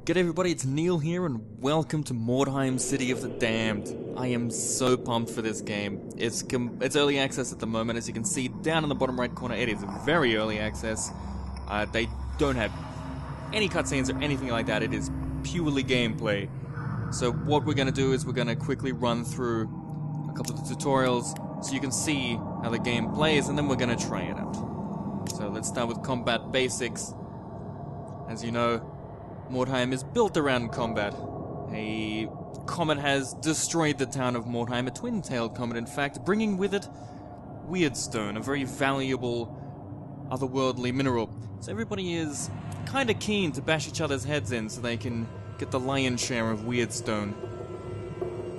G'day everybody, it's Neil here and welcome to Mordheim, City of the Damned. I am so pumped for this game. It's early access at the moment, as you can see down in the bottom right corner. It is very early access. They don't have any cutscenes or anything like that. It is purely gameplay. So what we're going to do is we're going to quickly run through a couple of the tutorials so you can see how the game plays, and then we're going to try it out. So let's start with combat basics. As you know, Mordheim is built around combat. A comet has destroyed the town of Mordheim, a twin-tailed comet in fact, bringing with it weirdstone, a very valuable otherworldly mineral. So everybody is kinda keen to bash each other's heads in so they can get the lion's share of weirdstone.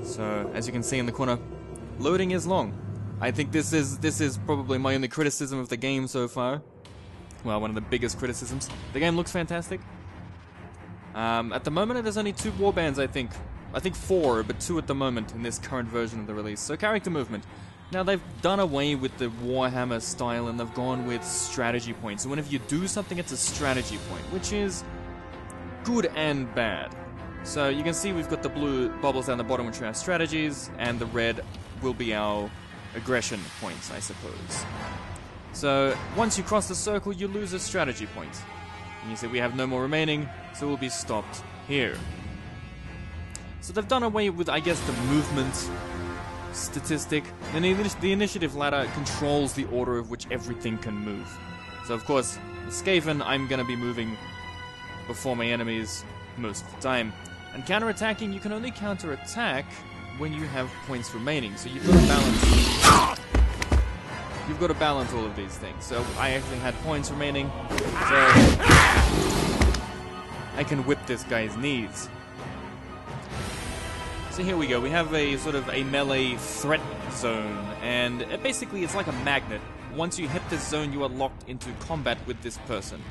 So, as you can see in the corner, loading is long. I think this is probably my only criticism of the game so far. Well, one of the biggest criticisms. The game looks fantastic. At the moment, there's only 2 warbands, I think. I think 4, but 2 at the moment in this current version of the release. So, character movement. Now, they've done away with the Warhammer style, and they've gone with strategy points. So, whenever you do something, it's a strategy point, which is good and bad. So, you can see we've got the blue bubbles down the bottom, which are our strategies, and the red will be our aggression points, I suppose. So, once you cross the circle, you lose a strategy point. And you see we have no more remaining, so we'll be stopped here. So they've done away with, I guess, the movement statistic. And the initiative ladder controls the order of which everything can move. So of course, the Skaven, I'm going to be moving before my enemies most of the time. And counter-attacking, you can only counter-attack when you have points remaining. So you've got to balance. You've got to balance all of these things. So I actually had points remaining, so I can whip this guy's knees. So here we go. We have a sort of a melee threat zone, and basically it's like a magnet. Once you hit this zone, you are locked into combat with this person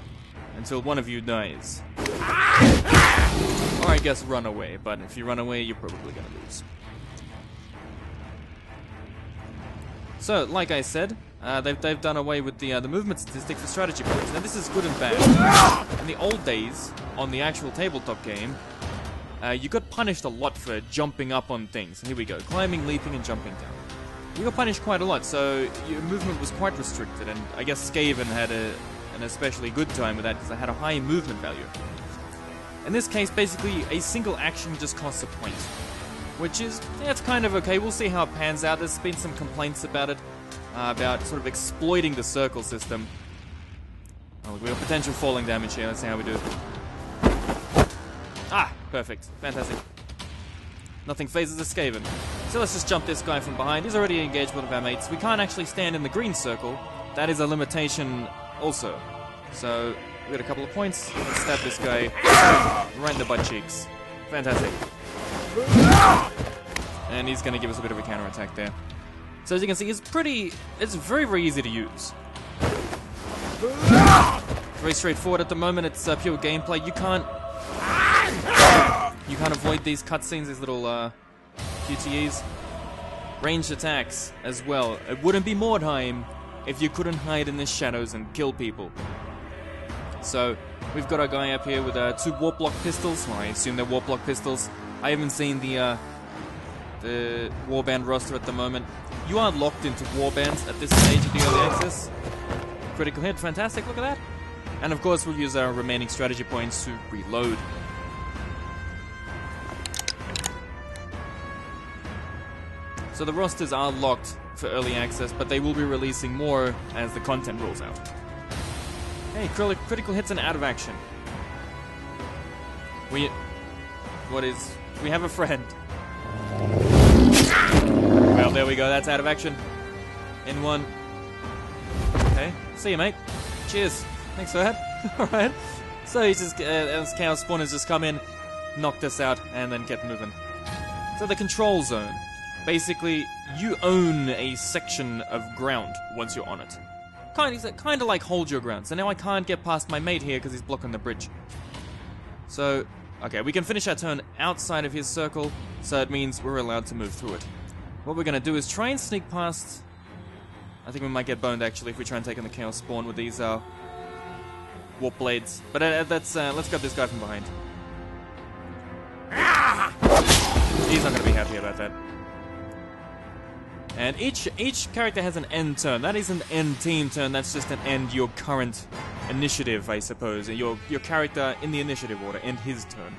until one of you dies. Or I guess run away, but if you run away, you're probably gonna lose. So, like I said, they've done away with the movement statistic for strategy points. Now, this is good and bad. In the old days, on the actual tabletop game, you got punished a lot for jumping up on things. Here we go, climbing, leaping, and jumping down. You got punished quite a lot, so your movement was quite restricted, and I guess Skaven had an especially good time with that because they had a high movement value. In this case, basically, a single action just costs a point. Which is, yeah, it's kind of okay. We'll see how it pans out. There's been some complaints about it, about sort of exploiting the circle system. Oh, we have potential falling damage here. Let's see how we do. Ah, perfect. Fantastic. Nothing phases the Skaven. So let's just jump this guy from behind. He's already engaged one of our mates. We can't actually stand in the green circle. That is a limitation also. So, we got a couple of points. Let's stab this guy right in the butt cheeks. Fantastic. And he's going to give us a bit of a counterattack there. So as you can see, it's very, very easy to use. Very straightforward at the moment. It's pure gameplay. You can't avoid these cutscenes, these little QTEs. Ranged attacks as well. It wouldn't be Mordheim if you couldn't hide in the shadows and kill people. So we've got our guy up here with 2 warp block pistols. Well, I assume they're warp block pistols. I haven't seen the warband roster at the moment. You are locked into warbands at this stage of the early access. Critical hit, fantastic, look at that. And of course we'll use our remaining strategy points to reload. So the rosters are locked for early access, but they will be releasing more as the content rolls out. Hey, critical hits and out of action. We have a friend. Well, there we go. That's out of action. In one. Okay. See you, mate. Cheers. Thanks for that. Alright. So he's just, as Chaos Spawners just come in, knocked us out, and then kept moving. So the control zone. Basically, you own a section of ground once you're on it. Kind of like hold your ground. So now I can't get past my mate here because he's blocking the bridge. So, okay, we can finish our turn outside of his circle, so it means we're allowed to move through it. What we're going to do is try and sneak past. I think we might get boned actually if we try and take on the Chaos Spawn with these warp blades. But let's grab this guy from behind. He's not going to be happy about that. And each character has an end turn. That isn't end team turn, that's just an end your current initiative, I suppose. Your character in the initiative order, end his turn.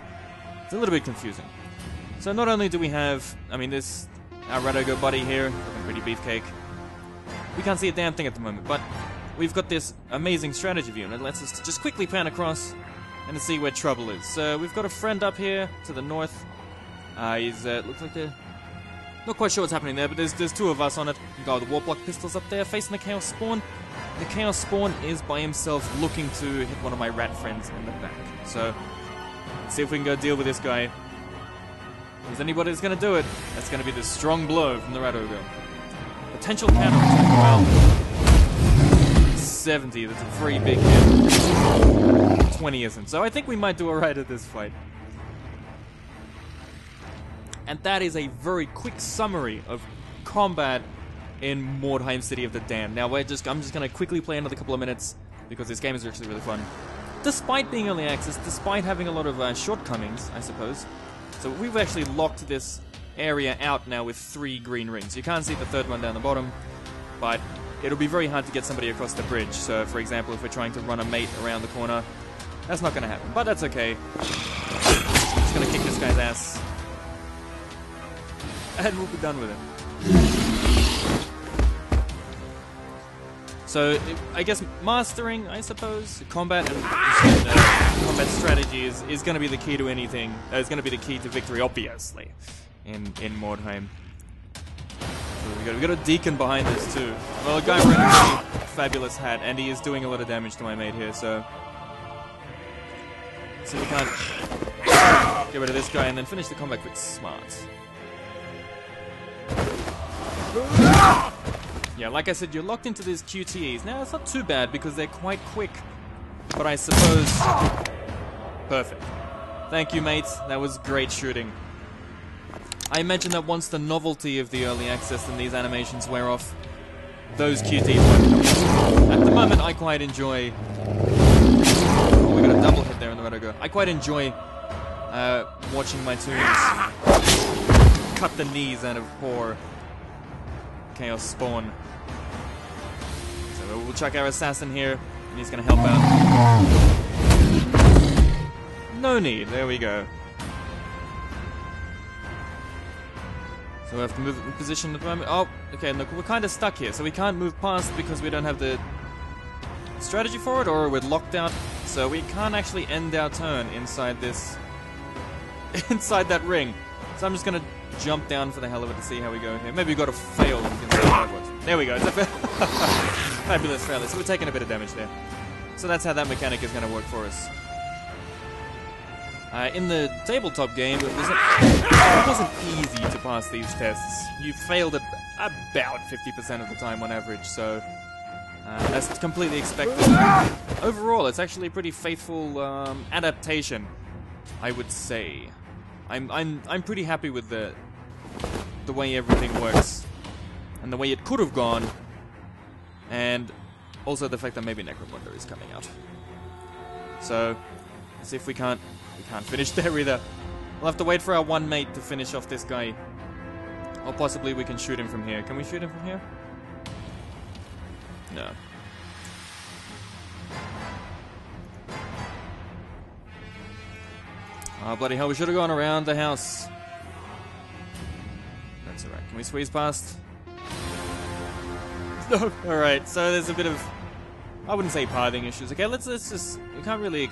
It's a little bit confusing. So not only do we have, I mean, this our Radago buddy here, looking pretty beefcake. We can't see a damn thing at the moment, but we've got this amazing strategy view, and it lets us just quickly pan across and to see where trouble is. So we've got a friend up here to the north. He's looks like they're not quite sure what's happening there, but there's two of us on it. We've got the Warplock pistols up there facing the Chaos Spawn. The Chaos Spawn is by himself looking to hit one of my rat friends in the back. So let's see if we can go deal with this guy. If there's anybody that's going to do it, that's going to be the strong blow from the Radago. Potential counterattack. Well, 70, that's a very big hit. 20 isn't. So I think we might do alright at this fight. And that is a very quick summary of combat in Mordheim City of the Damned. Now I'm just going to quickly play another couple of minutes because this game is actually really fun. Despite being early access, despite having a lot of shortcomings, I suppose. So we've actually locked this area out now with 3 green rings. You can't see the third one down the bottom, but it'll be very hard to get somebody across the bridge. So for example, if we're trying to run a mate around the corner, that's not going to happen, but that's okay. Just going to kick this guy's ass. And we'll be done with it. So, I guess mastering, I suppose, combat and combat strategy is going to be the key to anything. It's going to be the key to victory, obviously, in Mordheim. So we got a deacon behind us too. Well, a guy wearing a really fabulous hat, and he is doing a lot of damage to my mate here. So we can't get rid of this guy and then finish the combat quick smart. Yeah, like I said, you're locked into these QTEs. Now, it's not too bad because they're quite quick, but I suppose... Perfect. Thank you, mates. That was great shooting. I imagine that once the novelty of the early access and these animations wear off, those QTEs won't come. At the moment, I quite enjoy... Oh, we got a double hit there in the Radago. I quite enjoy watching my toons cut the knees out of poor Chaos Spawn. So we'll chuck our assassin here, and he's going to help out. No need, there we go. So we have to move in position at the moment. Oh, okay, look, we're kind of stuck here, so we can't move past because we don't have the strategy for it, or we're locked out, so we can't actually end our turn inside this... inside that ring. So I'm just going to jump down for the hell of it to see how we go here. Maybe we've got to fail. There we go. Fabulous failure. So we're taking a bit of damage there. So that's how that mechanic is going to work for us. In the tabletop game, it wasn't easy to pass these tests. You failed it about 50% of the time on average, so that's completely expected. Overall, it's actually a pretty faithful adaptation, I would say. I'm pretty happy with the way everything works, and the way it could have gone, and also the fact that maybe Necromunda is coming out. So let's see if we can't finish there either. We'll have to wait for our one mate to finish off this guy, or possibly we can shoot him from here. Can we shoot him from here? No. Oh, bloody hell, we should have gone around the house. That's alright. Can we squeeze past? No. Alright, so there's a bit of... I wouldn't say pathing issues. Okay, let's just... We can't really...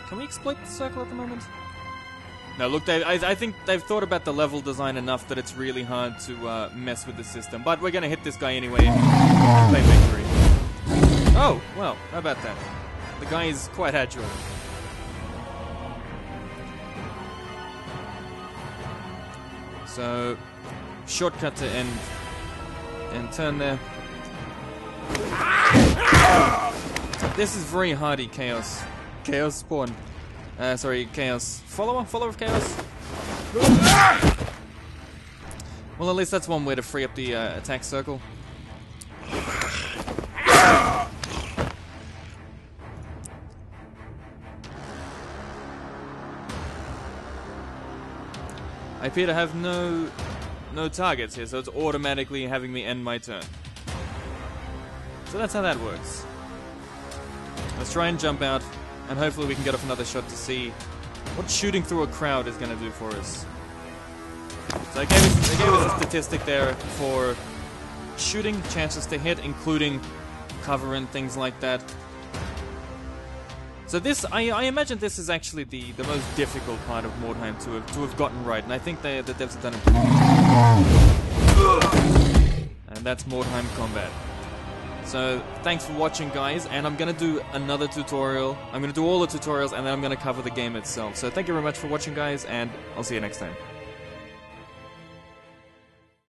Can we exploit the circle at the moment? No, look, I think they've thought about the level design enough that it's really hard to mess with the system. But we're gonna hit this guy anyway and play victory. Oh, well, how about that? The guy is quite agile. So, shortcut to end turn there. This is very hardy Chaos Spawn. Sorry, Chaos follower of Chaos. Well, at least that's one way to free up the attack circle. I appear to have no targets here, so it's automatically having me end my turn. So that's how that works. Let's try and jump out, and hopefully we can get off another shot to see what shooting through a crowd is going to do for us. So I gave us a statistic there for shooting, chances to hit, including cover and things like that. So this, I imagine this is actually the most difficult part of Mordheim to have gotten right, and I think the devs have done it. And that's Mordheim combat. So thanks for watching, guys, and I'm gonna do another tutorial. I'm gonna do all the tutorials, and then I'm gonna cover the game itself. So thank you very much for watching, guys, and I'll see you next time.